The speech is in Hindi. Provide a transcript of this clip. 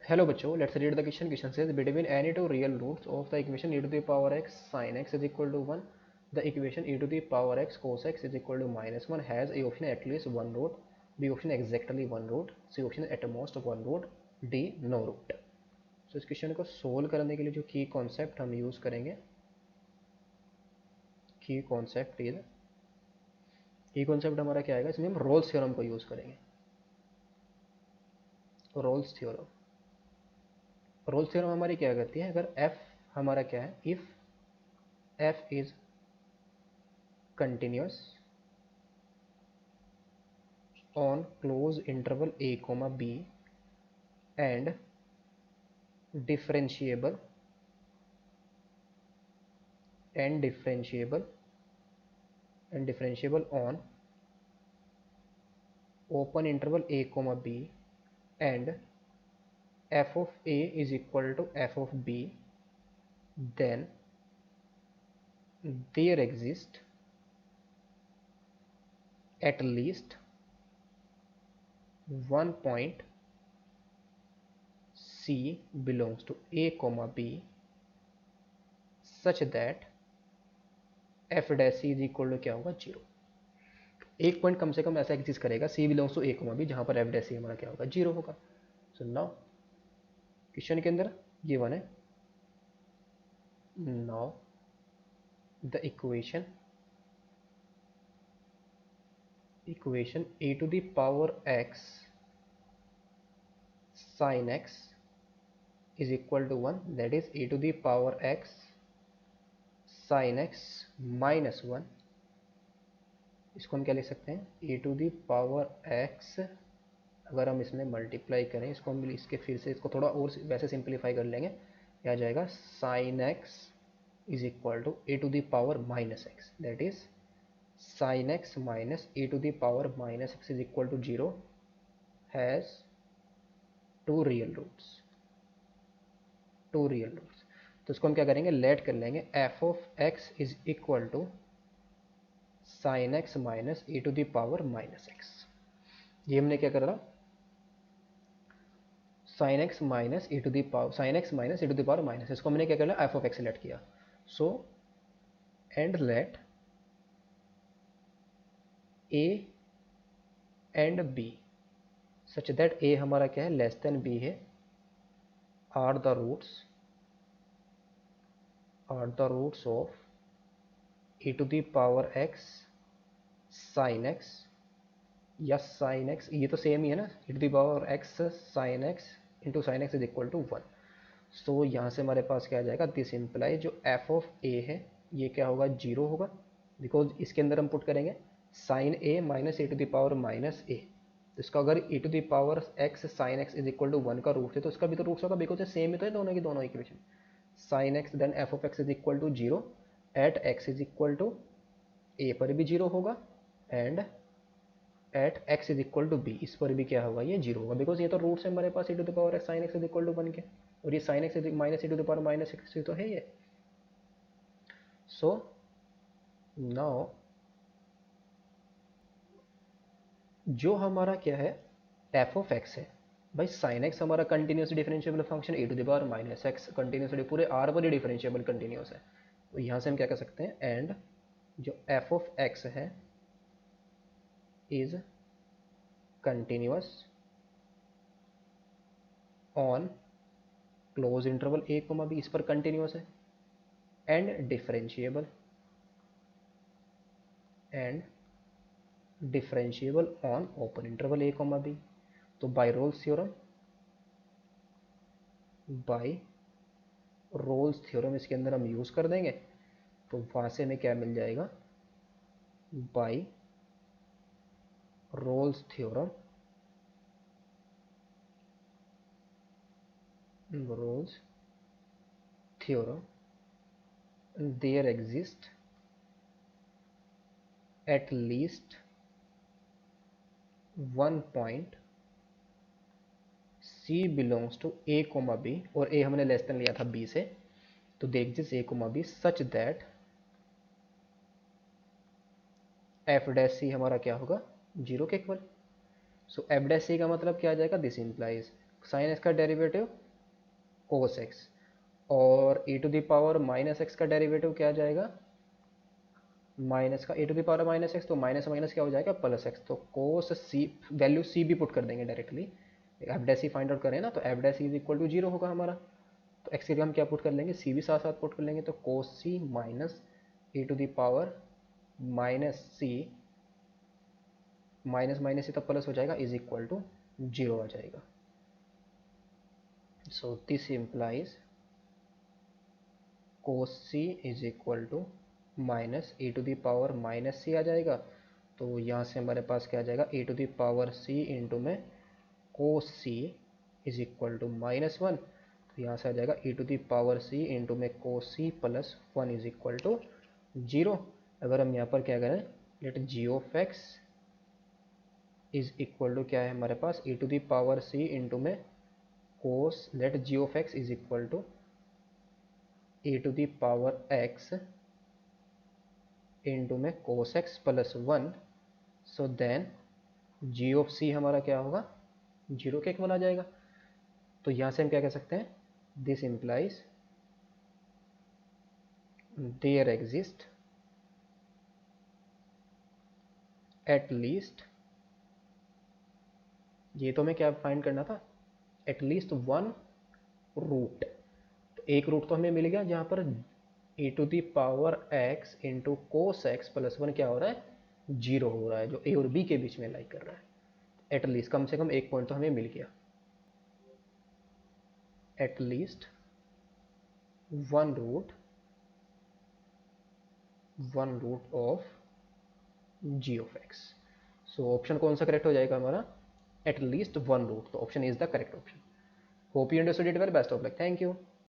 हेलो बच्चों, let's read the question. Question says between any two real roots of the equation e to the power x sin x is equal to 1, the equation e to the power x cos x is equal to -1 has a option at least one root, b option exactly one root, c option at most one root, d no root. So इस क्वेश्चन को सोल्व करने के लिए जो की कॉन्सेप्ट हम यूज करेंगे, की कॉन्सेप्ट हमारा क्या आएगा, इसमें हम रोल्स थ्योरम को यूज करेंगे. रोल्स थ्योरम हमारी क्या करती है, अगर f हमारा क्या है, if f is continuous on close interval a comma b and differentiable on open interval a comma b and f of a is equal to f of b, then there exists at least one point c belongs to a comma b such that f dash c is equal to क्या होगा, 0. एक पॉइंट कम से कम ऐसा एग्जिस्ट करेगा c belongs to a comma b जहां पर f dash c हमारा क्या होगा, 0 होगा. सो नाउ क्वेश्चन के अंदर ये वन है. Now the equation a to the power x sin x is equal to 1, that is a to the power x sin x minus 1. इसको हम क्या लिख सकते हैं, a to the power x, अगर हम इसमें मल्टीप्लाई करें इसको, हम इसके फिर से इसको थोड़ा और वैसे सिंप्लीफाई कर लेंगे, क्या आ जाएगा, sin x is equal to a to the power minus x, that is sin x minus a to the power minus x is equal to 0 has two real roots. तो इसको हम क्या करेंगे, लेट कर लेंगे, f of x is equal to sin x minus a to the power minus x. ये हमने क्या कर रहा, sin x minus e to the power minus, इसको हमने क्या कर लिया, f of x लेट किया. So and let a and b such that a हमारा क्या है, लेस देन b है, are the roots of e to the power x sin x या sin x, ये तो सेम ही है ना, e to the power x sin x into sin x is equal to 1. So यहाँ से हमारे पास क्या आ जाएगा, दिस इम्प्लाई जो f ऑफ a है ये क्या होगा, 0 होगा, बिकॉज इसके अंदर हम पुट करेंगे sin a minus a to the power minus a. तो इसका अगर e to the power x sin x is equal to 1 का रूट है तो इसका भी तो रूट्स होगा, बिकॉज सेम ही तो है दोनों की दोनों equation. sin x then f of x is equal to 0 at x is equal to a पर भी 0 होगा and at x is equal to b, इस पर भी क्या होगा, ये 0 होगा, बिकॉज ये तो रूट्स है हमारे पास e to the power x sin x is equal to 1 के, और ये sin x minus e to the power minus x तो है ये. सो नाउ जो हमारा क्या है, f ऑफ x है भाई, sin x हमारा continuous differentiable function e to the power minus x continuously पूरे r पर ही डिफरेंशिएबल कंटिन्यूस है. तो यहाँ से हम क्या कर सकते हैं, एंड जो f ऑफ x है is continuous on closed interval a comma b, इस पर कंटिन्यूस है, and differentiable on open interval a comma b. तो बाय रोल्स थ्योरम इसके अंदर हम यूज कर देंगे, तो वहां से हमें क्या मिल जाएगा, by Rolle's theorem there exist at least one point c belongs to a comma b, और a हमने लेस देन लिया था b से, तो they exist a comma b such that f dash c हमारा क्या होगा, 0 के equal. So f dash c का मतलब क्या आ जाएगा, दिस इंप्लाइज साइन एक्स का डेरिवेटिव कोस एक्स, और e to the power minus x का डेरिवेटिव क्या आ जाएगा, माइनस का e to the power minus x, तो माइनस माइनस क्या हो जाएगा, प्लस एक्स। तो कोस सी, वैल्यू सी भी पुट कर देंगे directly, f dash c find out करें ना, तो f dash is equal to zero होगा हमारा। तो एक्स की जगह हम क्या पुट कर लेंगे, सी भी साथ साथ पुट कर लेंगे, तो cos c minus e to the power minus c, minus minus c तब प्लस हो जाएगा, इज इक्वल टू जीरो आ जाएगा। So this implies cos c is equal to minus e to the power minus c आ जाएगा। तो यहाँ से हमारे पास क्या आ जाएगा, e to the power c into में cos c is equal to minus one. तो यहाँ से आ जाएगा e to the power c into में cos c plus one is equal to zero. अगर हम यहाँ पर क्या करें, let g of x is equal to क्या है हमारे पास, e to the power c into में cos, let g of x is equal to e to the power x into में cos x plus one. So then g of c हमारा क्या होगा, जीरो के इक्वल आ जाएगा। तो यहाँ से हम क्या कह सकते हैं, this implies there exist at least, ये तो हमें क्या फाइंड करना था, एट लीस्ट वन रूट। तो एक रूट तो हमें मिल गया जहाँ पर e to the power x into cos x plus one क्या हो रहा है, जीरो हो रहा है, जो a और b के बीच में लाई कर रहा है। एटलीस्ट कम से कम एक पॉइंट तो हमें मिल गया, at least one root of g of x। So option कौन सा करेक्ट हो जाएगा हमारा, एटलीस्ट वन रूट। तो option is the correct option. Hope you understood it well, best of luck, thank you.